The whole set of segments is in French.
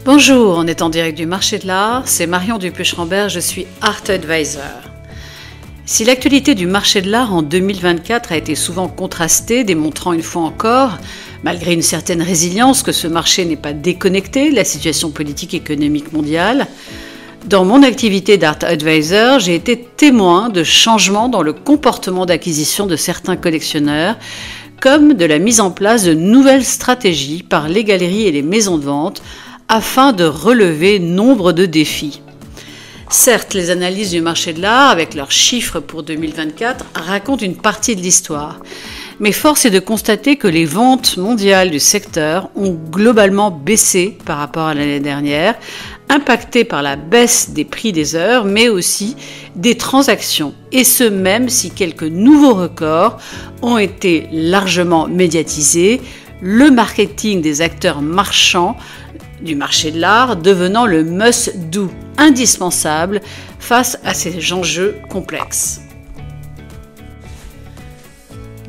Bonjour, on est en direct du marché de l'art, c'est Marion Dupuche-Rambert, je suis Art Advisor. Si l'actualité du marché de l'art en 2024 a été souvent contrastée, démontrant une fois encore, malgré une certaine résilience, que ce marché n'est pas déconnecté de la situation politique et économique mondiale, dans mon activité d'Art Advisor, j'ai été témoin de changements dans le comportement d'acquisition de certains collectionneurs, comme de la mise en place de nouvelles stratégies par les galeries et les maisons de vente, afin de relever nombre de défis. Certes, les analyses du marché de l'art, avec leurs chiffres pour 2024, racontent une partie de l'histoire. Mais force est de constater que les ventes mondiales du secteur ont globalement baissé par rapport à l'année dernière, impactées par la baisse des prix des œuvres, mais aussi des transactions. Et ce même si quelques nouveaux records ont été largement médiatisés, le marketing des acteurs marchands du marché de l'art devenant le must-do indispensable face à ces enjeux complexes.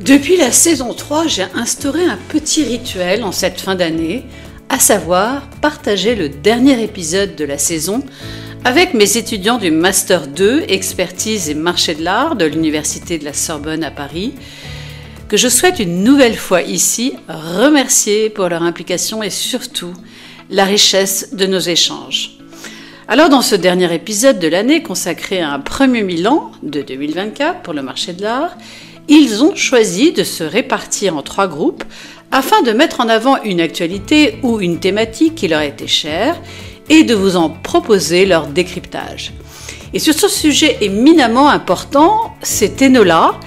Depuis la saison 3, j'ai instauré un petit rituel en cette fin d'année, à savoir partager le dernier épisode de la saison avec mes étudiants du Master 2 Expertise et Marché de l'Art de l'Université de la Sorbonne à Paris, que je souhaite une nouvelle fois ici remercier pour leur implication et surtout la richesse de nos échanges. Alors dans ce dernier épisode de l'année consacré à un premier bilan de 2024 pour le marché de l'art, ils ont choisi de se répartir en 3 groupes afin de mettre en avant une actualité ou une thématique qui leur était chère et de vous en proposer leur décryptage. Et sur ce sujet éminemment important, c'est Enola,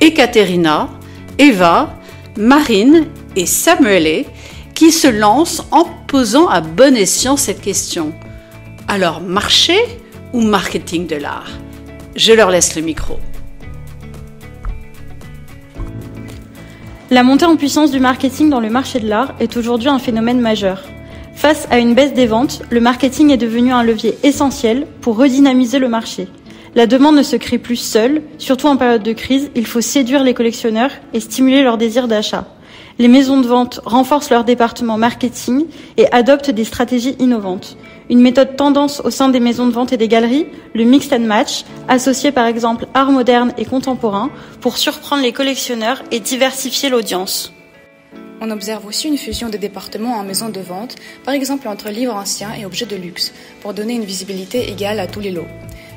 Ekaterina, Eva, Marine et Samuele qui se lancent en posant à bon escient cette question. Alors, marché ou marketing de l'art? Je leur laisse le micro. La montée en puissance du marketing dans le marché de l'art est aujourd'hui un phénomène majeur. Face à une baisse des ventes, le marketing est devenu un levier essentiel pour redynamiser le marché. La demande ne se crée plus seule, surtout en période de crise, il faut séduire les collectionneurs et stimuler leur désir d'achat. Les maisons de vente renforcent leur département marketing et adoptent des stratégies innovantes. Une méthode tendance au sein des maisons de vente et des galeries, le mix and match, associé par exemple art moderne et contemporain, pour surprendre les collectionneurs et diversifier l'audience. On observe aussi une fusion des départements en maisons de vente, par exemple entre livres anciens et objets de luxe, pour donner une visibilité égale à tous les lots.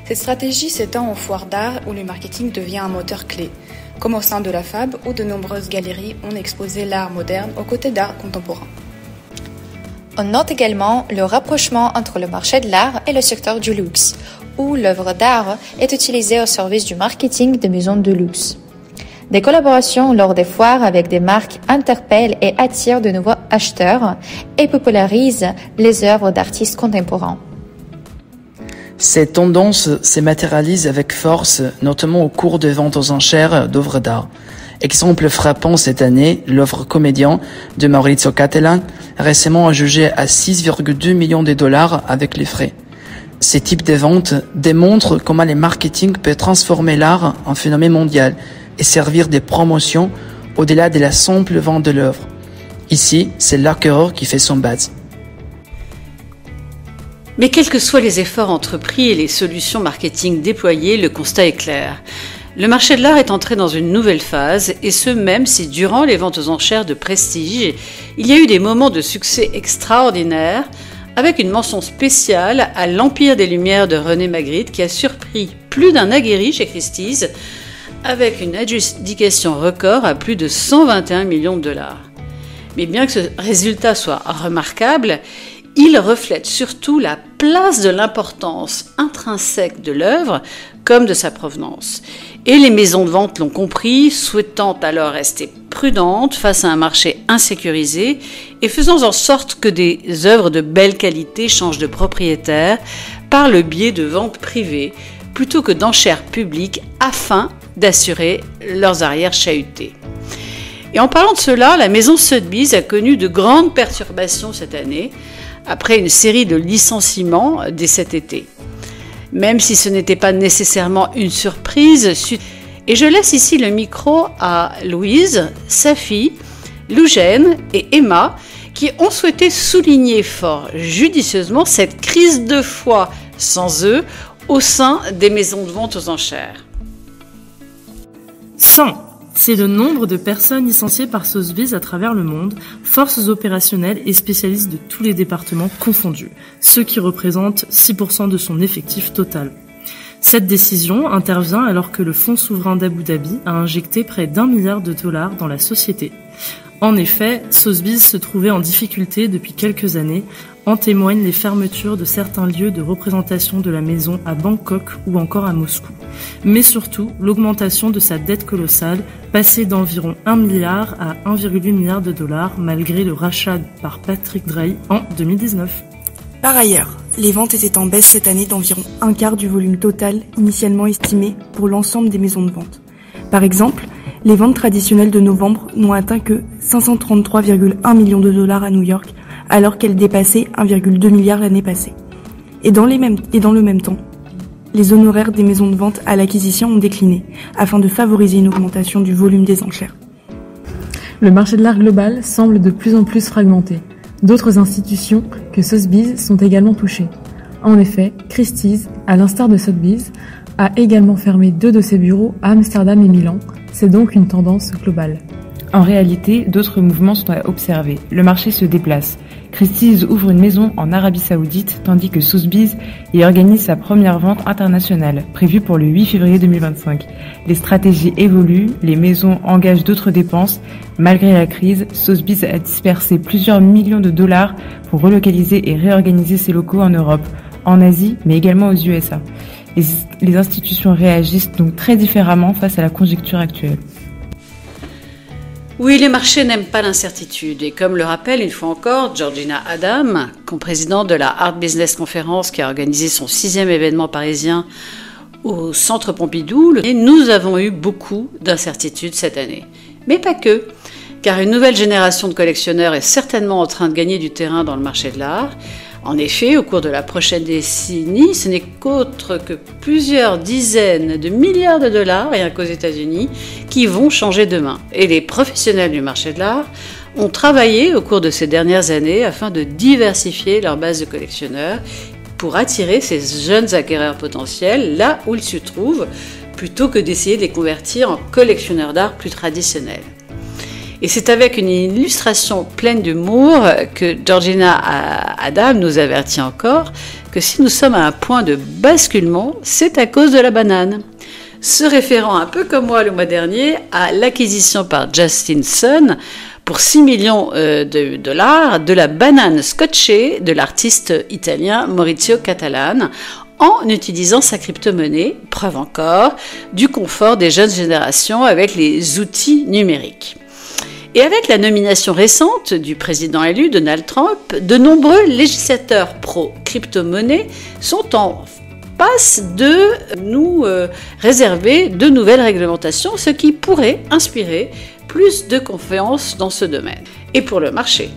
Cette stratégie s'étend aux foires d'art où le marketing devient un moteur clé, comme au sein de la FAB où de nombreuses galeries ont exposé l'art moderne aux côtés d'art contemporain. On note également le rapprochement entre le marché de l'art et le secteur du luxe, où l'œuvre d'art est utilisée au service du marketing des maisons de luxe. Des collaborations lors des foires avec des marques interpellent et attirent de nouveaux acheteurs et popularisent les œuvres d'artistes contemporains. Cette tendance se matérialise avec force, notamment au cours de ventes aux enchères d'œuvres d'art. Exemple frappant cette année, l'œuvre Comédien de Maurizio Cattelan, récemment jugée à 6,2 millions de dollars avec les frais. Ce type de vente démontre comment le marketing peut transformer l'art en phénomène mondial et servir de promotion au-delà de la simple vente de l'œuvre. Ici, c'est l'acquéreur qui fait son buzz. Mais quels que soient les efforts entrepris et les solutions marketing déployées, le constat est clair. Le marché de l'art est entré dans une nouvelle phase, et ce même si durant les ventes aux enchères de prestige, il y a eu des moments de succès extraordinaires, avec une mention spéciale à l'Empire des Lumières de René Magritte qui a surpris plus d'un aguerri chez Christie's, avec une adjudication record à plus de 121 millions de dollars. Mais bien que ce résultat soit remarquable, il reflète surtout la place de l'importance intrinsèque de l'œuvre comme de sa provenance. Et les maisons de vente l'ont compris, souhaitant alors rester prudentes face à un marché insécurisé et faisant en sorte que des œuvres de belle qualité changent de propriétaire par le biais de ventes privées plutôt que d'enchères publiques afin d'assurer leurs arrières chahutées. Et en parlant de cela, la maison Sotheby's a connu de grandes perturbations cette année, après une série de licenciements dès cet été. Même si ce n'était pas nécessairement une surprise. Et je laisse ici le micro à Louise, sa fille, Lougène et Emma, qui ont souhaité souligner fort judicieusement cette crise de foi sans eux au sein des maisons de vente aux enchères. 100. C'est le nombre de personnes licenciées par Sotheby's à travers le monde, forces opérationnelles et spécialistes de tous les départements confondus, ce qui représente 6% de son effectif total. Cette décision intervient alors que le Fonds souverain d'Abu Dhabi a injecté près d'$1 milliard dans la société. En effet, Sotheby's se trouvait en difficulté depuis quelques années, en témoignent les fermetures de certains lieux de représentation de la maison à Bangkok ou encore à Moscou. Mais surtout, l'augmentation de sa dette colossale, passée d'environ 1 milliard à 1,8 milliard de dollars malgré le rachat par Patrick Drahi en 2019. Par ailleurs, les ventes étaient en baisse cette année d'environ un quart du volume total initialement estimé pour l'ensemble des maisons de vente. Par exemple, les ventes traditionnelles de novembre n'ont atteint que 533,1 millions de dollars à New York, alors qu'elles dépassaient 1,2 milliard l'année passée. Et dans le même temps, les honoraires des maisons de vente à l'acquisition ont décliné, afin de favoriser une augmentation du volume des enchères. Le marché de l'art global semble de plus en plus fragmenté. D'autres institutions que Sotheby's sont également touchées. En effet, Christie's, à l'instar de Sotheby's, a également fermé 2 de ses bureaux à Amsterdam et Milan. C'est donc une tendance globale. En réalité, d'autres mouvements sont à observer. Le marché se déplace. Christie's ouvre une maison en Arabie Saoudite, tandis que Sotheby's y organise sa première vente internationale, prévue pour le 8 février 2025. Les stratégies évoluent, les maisons engagent d'autres dépenses. Malgré la crise, Sotheby's a dispersé plusieurs millions de dollars pour relocaliser et réorganiser ses locaux en Europe, en Asie, mais également aux USA. Les institutions réagissent donc très différemment face à la conjoncture actuelle. Oui, les marchés n'aiment pas l'incertitude et comme le rappelle une fois encore Georgina Adam, coprésidente de la Art Business Conference qui a organisé son 6e événement parisien au Centre Pompidou, nous avons eu beaucoup d'incertitudes cette année. Mais pas que, car une nouvelle génération de collectionneurs est certainement en train de gagner du terrain dans le marché de l'art. En effet, au cours de la prochaine décennie, ce n'est qu'autre que plusieurs dizaines de milliards de dollars, rien qu'aux États-Unis, qui vont changer de main. Et les professionnels du marché de l'art ont travaillé au cours de ces dernières années afin de diversifier leur base de collectionneurs pour attirer ces jeunes acquéreurs potentiels là où ils se trouvent, plutôt que d'essayer de les convertir en collectionneurs d'art plus traditionnels. Et c'est avec une illustration pleine d'humour que Georgina Adam nous avertit encore que si nous sommes à un point de basculement, c'est à cause de la banane. Se référant un peu comme moi le mois dernier à l'acquisition par Justin Sun pour 6 millions de dollars de la banane scotchée de l'artiste italien Maurizio Catalan en utilisant sa crypto-monnaie, preuve encore du confort des jeunes générations avec les outils numériques. Et avec la nomination récente du président élu Donald Trump, de nombreux législateurs pro-crypto-monnaie sont en passe de nous réserver de nouvelles réglementations, ce qui pourrait inspirer plus de confiance dans ce domaine. Et pour le marché.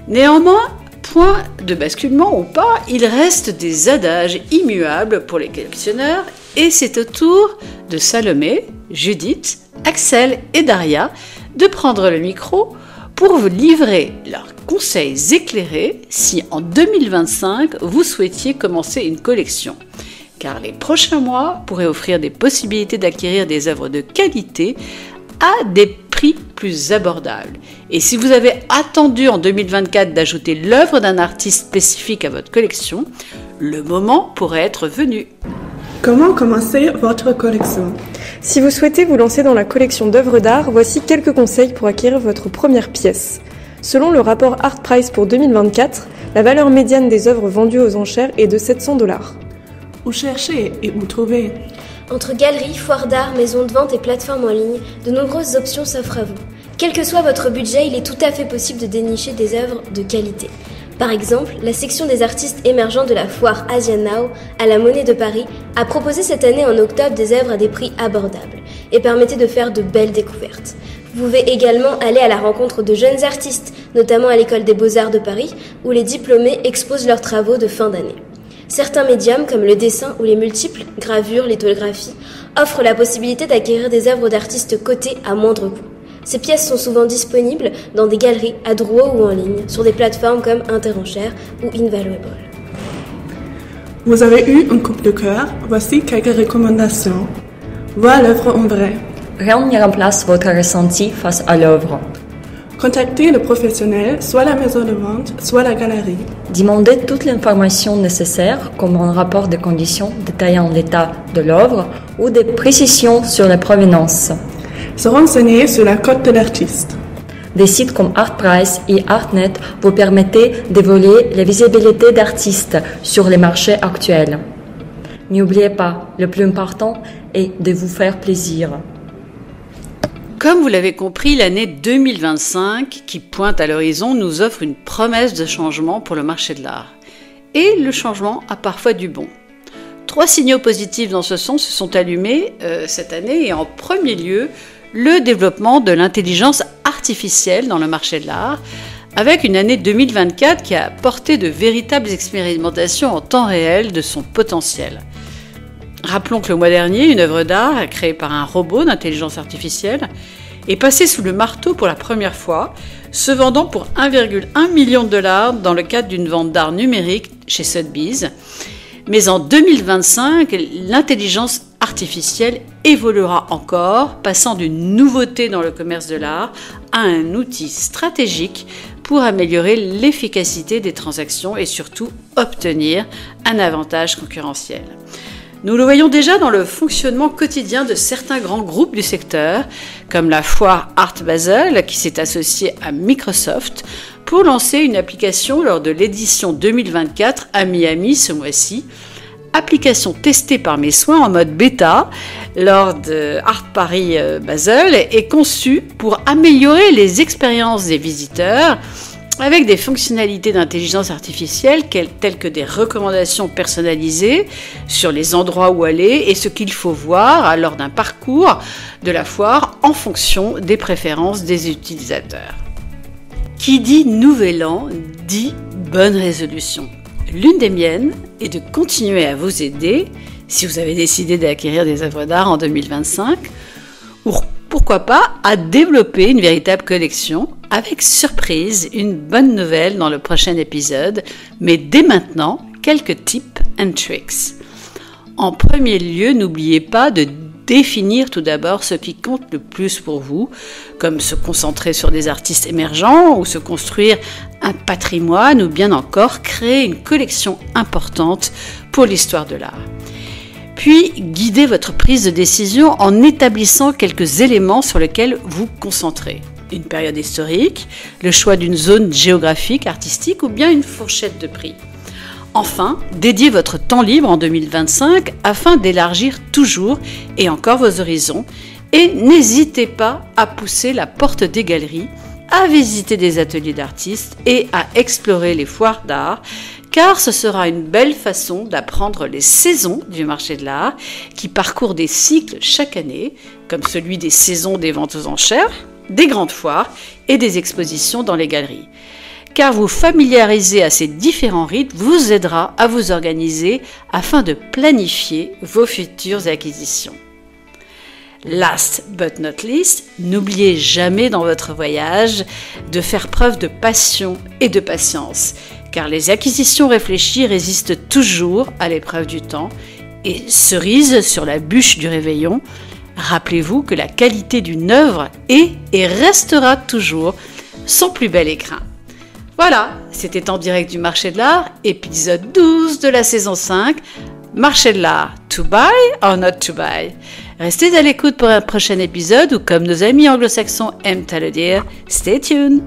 Néanmoins, point de basculement ou pas, il reste des adages immuables pour les collectionneurs et c'est au tour de Salomé, Judith, Axel et Daria de prendre le micro pour vous livrer leurs conseils éclairés si en 2025 vous souhaitiez commencer une collection. Car les prochains mois pourraient offrir des possibilités d'acquérir des œuvres de qualité à des prix plus abordables. Et si vous avez attendu en 2024 d'ajouter l'œuvre d'un artiste spécifique à votre collection, le moment pourrait être venu. Comment commencer votre collection ? Si vous souhaitez vous lancer dans la collection d'œuvres d'art, voici quelques conseils pour acquérir votre première pièce. Selon le rapport Art Price pour 2024, la valeur médiane des œuvres vendues aux enchères est de $700. Où chercher et où trouver ? Entre galeries, foires d'art, maisons de vente et plateformes en ligne, de nombreuses options s'offrent à vous. Quel que soit votre budget, il est tout à fait possible de dénicher des œuvres de qualité. Par exemple, la section des artistes émergents de la foire Asian Now à la Monnaie de Paris a proposé cette année en octobre des œuvres à des prix abordables et permettait de faire de belles découvertes. Vous pouvez également aller à la rencontre de jeunes artistes, notamment à l'École des Beaux-Arts de Paris, où les diplômés exposent leurs travaux de fin d'année. Certains médiums, comme le dessin ou les multiples gravures, lithographie, offrent la possibilité d'acquérir des œuvres d'artistes cotés à moindre coût. Ces pièces sont souvent disponibles dans des galeries à Drouot ou en ligne, sur des plateformes comme Interenchères ou Invaluable. Vous avez eu un coup de cœur, voici quelques recommandations. Voir l'œuvre en vrai. Rien ne remplace votre ressenti face à l'œuvre. Contactez le professionnel, soit la maison de vente, soit la galerie. Demandez toute l'information nécessaire, comme un rapport de conditions détaillant l'état de l'œuvre ou des précisions sur la provenance. Se renseigner sur la cote de l'artiste. Des sites comme ArtPrice et Artnet vous permettent d'évaluer la visibilité d'artistes sur les marchés actuels. N'oubliez pas, le plus important est de vous faire plaisir. Comme vous l'avez compris, l'année 2025, qui pointe à l'horizon, nous offre une promesse de changement pour le marché de l'art. Et le changement a parfois du bon. 3 signaux positifs dans ce sens se sont allumés cette année et en premier lieu, le développement de l'intelligence artificielle dans le marché de l'art, avec une année 2024 qui a apporté de véritables expérimentations en temps réel de son potentiel. Rappelons que le mois dernier, une œuvre d'art créée par un robot d'intelligence artificielle est passée sous le marteau pour la première fois, se vendant pour 1,1 million de dollars dans le cadre d'une vente d'art numérique chez Sotheby's. Mais en 2025, l'intelligence artificielle évoluera encore, passant d'une nouveauté dans le commerce de l'art à un outil stratégique pour améliorer l'efficacité des transactions et surtout obtenir un avantage concurrentiel. Nous le voyons déjà dans le fonctionnement quotidien de certains grands groupes du secteur, comme la foire Art Basel qui s'est associée à Microsoft pour lancer une application lors de l'édition 2024 à Miami ce mois-ci. Application testée par mes soins en mode bêta lors de Art Paris Basel et conçue pour améliorer les expériences des visiteurs avec des fonctionnalités d'intelligence artificielle telles que des recommandations personnalisées sur les endroits où aller et ce qu'il faut voir lors d'un parcours de la foire en fonction des préférences des utilisateurs. Qui dit nouvel an dit bonne résolution. L'une des miennes est de continuer à vous aider si vous avez décidé d'acquérir des œuvres d'art en 2025 ou pourquoi pas à développer une véritable collection avec surprise, une bonne nouvelle dans le prochain épisode, mais dès maintenant, quelques tips and tricks. En premier lieu, n'oubliez pas de définir tout d'abord ce qui compte le plus pour vous, comme se concentrer sur des artistes émergents ou se construire un patrimoine ou bien encore créer une collection importante pour l'histoire de l'art. Puis, guidez votre prise de décision en établissant quelques éléments sur lesquels vous concentrez. Une période historique, le choix d'une zone géographique, artistique ou bien une fourchette de prix. Enfin, dédiez votre temps libre en 2025 afin d'élargir toujours et encore vos horizons et n'hésitez pas à pousser la porte des galeries, à visiter des ateliers d'artistes et à explorer les foires d'art car ce sera une belle façon d'apprendre les saisons du marché de l'art qui parcourt des cycles chaque année, comme celui des saisons des ventes aux enchères, des grandes foires et des expositions dans les galeries. Car vous familiariser à ces différents rythmes vous aidera à vous organiser afin de planifier vos futures acquisitions. Last but not least, n'oubliez jamais dans votre voyage de faire preuve de passion et de patience, car les acquisitions réfléchies résistent toujours à l'épreuve du temps et cerise sur la bûche du réveillon, rappelez-vous que la qualité d'une œuvre est et restera toujours son plus bel écrin. Voilà, c'était En direct du marché de l'art, épisode 12 de la saison 5, marché de l'art, to buy or not to buy. Restez à l'écoute pour un prochain épisode ou comme nos amis anglo-saxons aiment à le dire, stay tuned.